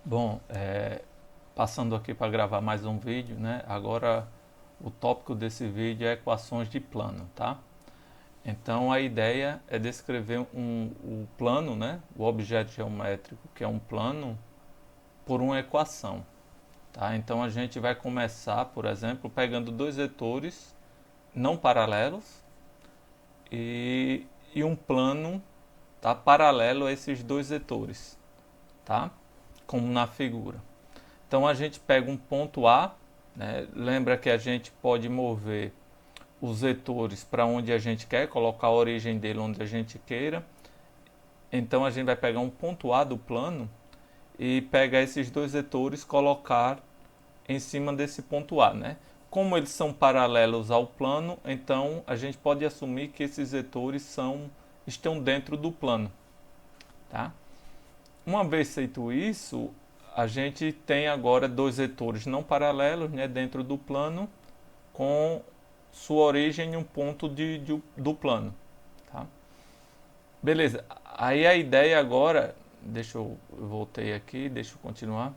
Bom, passando aqui para gravar mais um vídeo, né? Agora o tópico desse vídeo é equações de plano, tá? Então a ideia é descrever o plano, né? O objeto geométrico, que é um plano, por uma equação, tá? Então a gente vai começar, por exemplo, pegando dois vetores não paralelos e, e um plano, tá? Paralelo a esses dois vetores, tá? Como na figura. Então a gente pega um ponto A, né? Lembra que a gente pode mover os vetores para onde a gente quer, colocar a origem dele onde a gente queira. Então a gente vai pegar um ponto A do plano e pegar esses dois vetores, colocar em cima desse ponto A, né? Como eles são paralelos ao plano, então a gente pode assumir que esses vetores estão dentro do plano, tá? Uma vez feito isso, a gente tem agora dois vetores não paralelos, né, dentro do plano, com sua origem em um ponto do plano. Tá? Beleza, aí a ideia agora, eu voltei aqui, deixa eu continuar.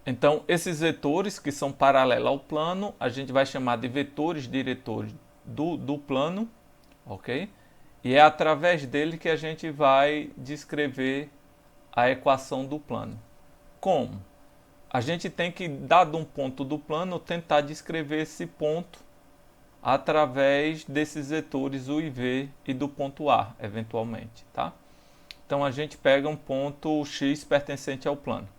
Então, esses vetores que são paralelos ao plano, a gente vai chamar de vetores diretores do plano, ok? E é através dele que a gente vai descrever a equação do plano. Como? A gente tem que, dado um ponto do plano, tentar descrever esse ponto através desses vetores u e v e do ponto A, eventualmente, tá? Então a gente pega um ponto x pertencente ao plano.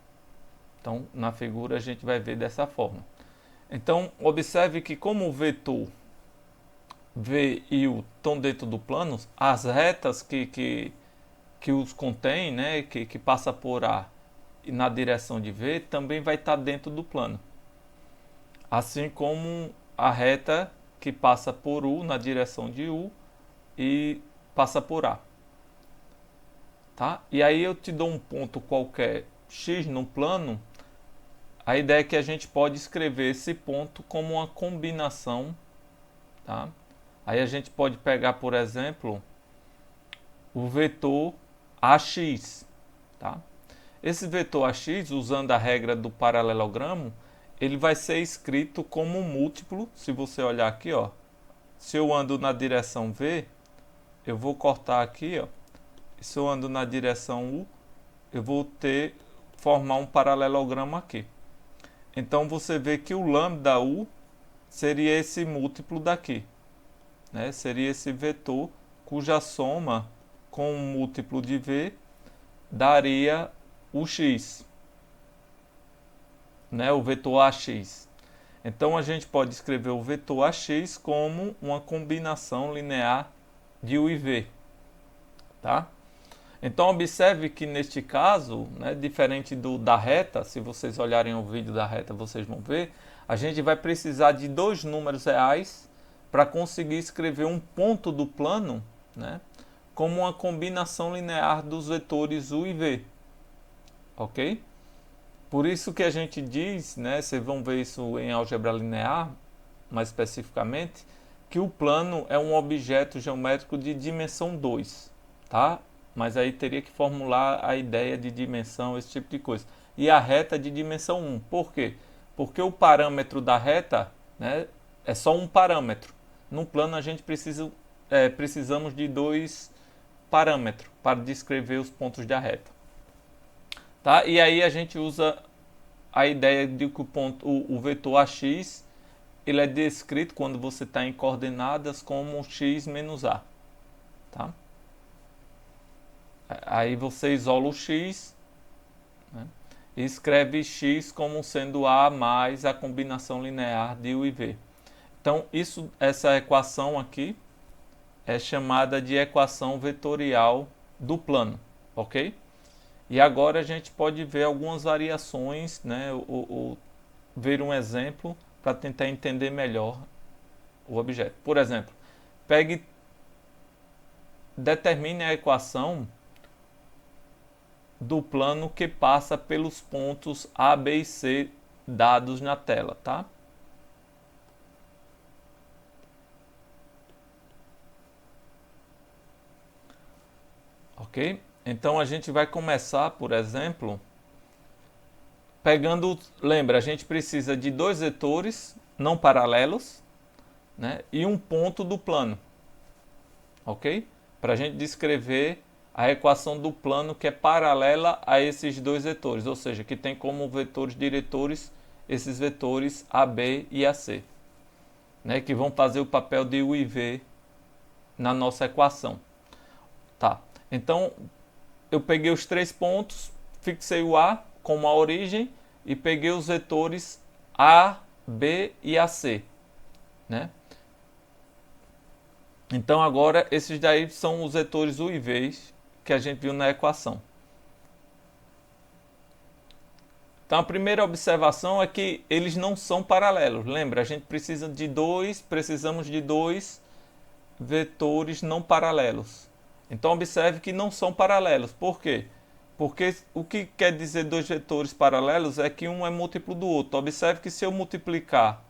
Então na figura a gente vai ver dessa forma. Então observe que como o vetor v e u estão dentro do plano, as retas que os contém, né, que passa por A e na direção de V, também vai estar dentro do plano. Assim como a reta que passa por U na direção de U e passa por A. Tá? E aí eu te dou um ponto qualquer X no plano, a ideia é que a gente pode escrever esse ponto como uma combinação. Tá? Aí a gente pode pegar, por exemplo, o vetor AX. Tá? Esse vetor AX, usando a regra do paralelogramo, ele vai ser escrito como um múltiplo. Se você olhar aqui, ó, se eu ando na direção V, eu vou cortar aqui, ó. Se eu ando na direção U, eu vou formar um paralelogramo aqui. Então você vê que o lambda U seria esse múltiplo daqui, né? Seria esse vetor cuja soma com um múltiplo de V daria o x, né? O vetor AX. Então a gente pode escrever o vetor AX como uma combinação linear de U e V, tá? Então observe que neste caso, né, diferente da reta, se vocês olharem o vídeo da reta vocês vão ver, a gente vai precisar de dois números reais para conseguir escrever um ponto do plano, né, como uma combinação linear dos vetores U e V, ok? Por isso que a gente diz, né, vocês vão ver isso em álgebra linear, mais especificamente, que o plano é um objeto geométrico de dimensão 2, tá? Mas aí teria que formular a ideia de dimensão, esse tipo de coisa. E a reta de dimensão 1. Por quê? Porque o parâmetro da reta, né, é só um parâmetro. No plano a gente precisamos de dois parâmetros para descrever os pontos da reta. Tá? E aí a gente usa a ideia de que o vetor AX ele é descrito quando você está em coordenadas como x menos a. Tá? Aí você isola o x, né, e escreve x como sendo a mais a combinação linear de u e v. Então essa equação aqui é chamada de equação vetorial do plano, ok? E agora a gente pode ver algumas variações, né, ou ver um exemplo para tentar entender melhor o objeto. Por exemplo, determine a equação do plano que passa pelos pontos A, B e C dados na tela, tá? Ok? Então a gente vai começar, por exemplo, pegando, lembra, a gente precisa de dois vetores não paralelos, né, e um ponto do plano, ok? Para a gente descrever a equação do plano que é paralela a esses dois vetores, ou seja, que tem como vetores diretores esses vetores AB e AC, né, que vão fazer o papel de U e V na nossa equação. Tá. Então, eu peguei os 3 pontos, fixei o A como a origem e peguei os vetores A, B e AC, né? Então agora esses daí são os vetores U e V que a gente viu na equação. Então a primeira observação é que eles não são paralelos. Lembra, a gente precisamos de dois vetores não paralelos. Então observe que não são paralelos. Por quê? Porque o que quer dizer dois vetores paralelos é que um é múltiplo do outro. Observe que se eu multiplicar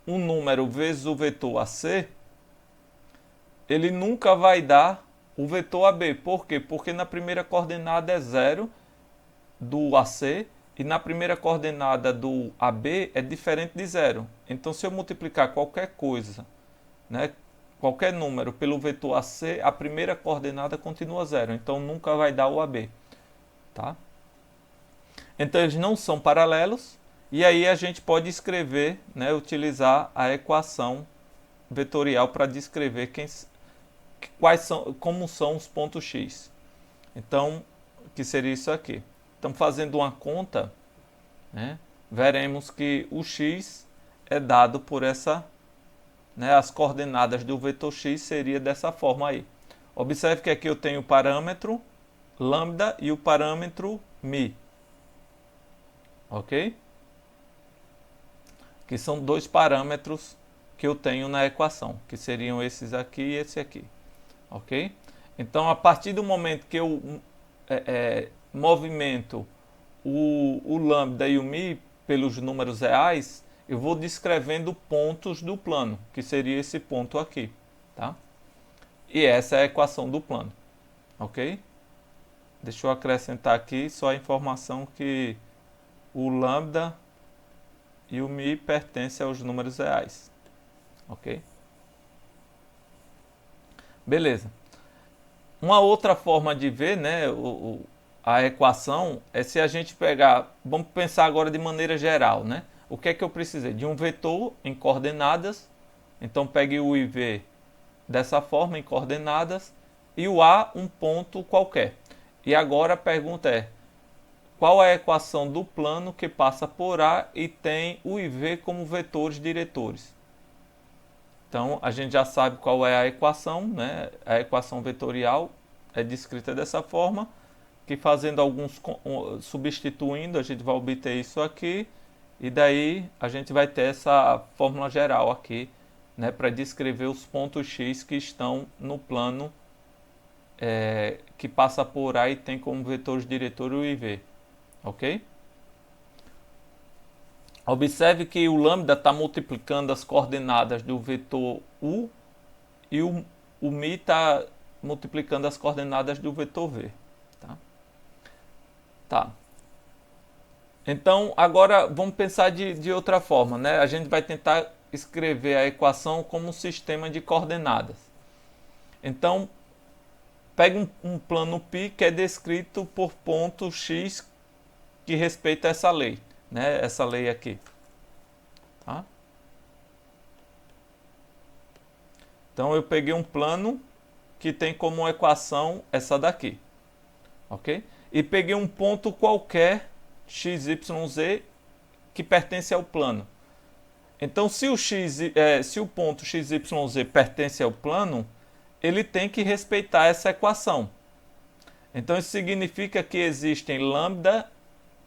um número vezes o vetor AC, ele nunca vai dar o vetor AB. Por quê? Porque na primeira coordenada é 0 do AC e na primeira coordenada do AB é diferente de 0. Então, se eu multiplicar qualquer coisa, né, qualquer número pelo vetor AC, a primeira coordenada continua 0. Então, nunca vai dar o AB. Tá? Então, eles não são paralelos. E aí a gente pode escrever, né, utilizar a equação vetorial para descrever como são os pontos X. Então, que seria isso aqui. Então, fazendo uma conta, né, veremos que o X é dado por essa, né, as coordenadas do vetor X seria dessa forma aí. Observe que aqui eu tenho o parâmetro lambda e o parâmetro mi. Ok? Que são dois parâmetros que eu tenho na equação, que seriam esses aqui e esse aqui. Ok? Então, a partir do momento que eu movimento o lambda e o mi pelos números reais, eu vou descrevendo pontos do plano, que seria esse ponto aqui. Tá? E essa é a equação do plano. Ok? Deixa eu acrescentar aqui só a informação que o lambda e o mi pertencem aos números reais. Ok? Beleza. Uma outra forma de ver, né, a equação é se a gente pegar, vamos pensar agora de maneira geral, né? O que é que eu precisei? De um vetor em coordenadas. Então pegue o u e v dessa forma em coordenadas e o A um ponto qualquer. E agora a pergunta é: qual é a equação do plano que passa por A e tem u e v como vetores diretores? Então, a gente já sabe qual é a equação, né? A equação vetorial é descrita dessa forma, que fazendo substituindo, a gente vai obter isso aqui, e daí a gente vai ter essa fórmula geral aqui, né, para descrever os pontos X que estão no plano que passa por A e tem como vetores diretores u e v. Ok? Observe que o lambda está multiplicando as coordenadas do vetor u e o mi está multiplicando as coordenadas do vetor v. Tá. Então, agora vamos pensar de outra forma, né? A gente vai tentar escrever a equação como um sistema de coordenadas. Então, pegue um plano π que é descrito por ponto x que respeita essa lei, né? Essa lei aqui. Tá? Então, eu peguei um plano que tem como equação essa daqui. Ok? E peguei um ponto qualquer, x, y, z, que pertence ao plano. Então, se o ponto x, y, z pertence ao plano, ele tem que respeitar essa equação. Então, isso significa que existem lambda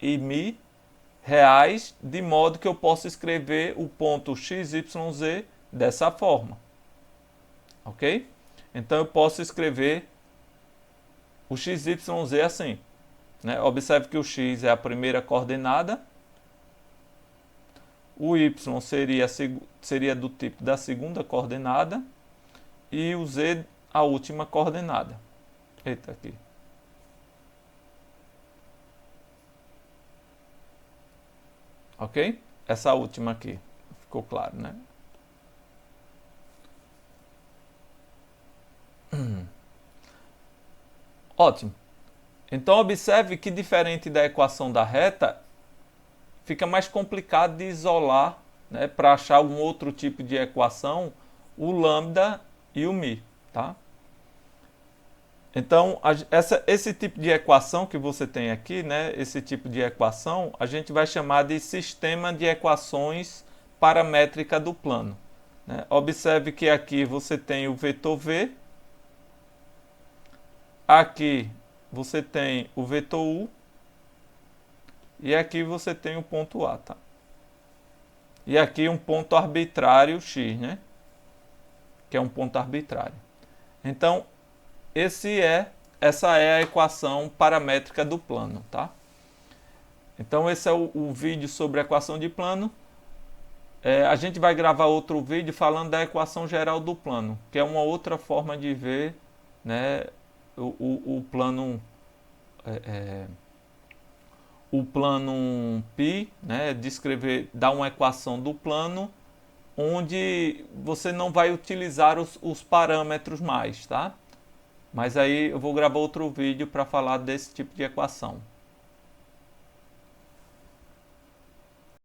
e mi reais, de modo que eu posso escrever o ponto x, y, z dessa forma. Ok? Então, eu posso escrever o x, y, z assim. Né? Observe que o x é a primeira coordenada, o y seria do tipo da segunda coordenada e o z a última coordenada. Eita, aqui. ok? Essa última aqui, ficou claro, né? Ótimo. Então observe que diferente da equação da reta, fica mais complicado de isolar, né, para achar algum outro tipo de equação, o lambda e o mi, tá? Então, esse tipo de equação que você tem aqui, né, esse tipo de equação, a gente vai chamar de sistema de equações paramétrica do plano, né? Observe que aqui você tem o vetor v, aqui você tem o vetor u, e aqui você tem o ponto A, tá? E aqui um ponto arbitrário x, né? Que é um ponto arbitrário. Então, essa é a equação paramétrica do plano, tá? Então, esse é o vídeo sobre a equação de plano. A gente vai gravar outro vídeo falando da equação geral do plano, que é uma outra forma de ver, né, o plano... o plano π, né, descrever, dar uma equação do plano, onde você não vai utilizar os parâmetros mais, tá? Mas aí eu vou gravar outro vídeo para falar desse tipo de equação.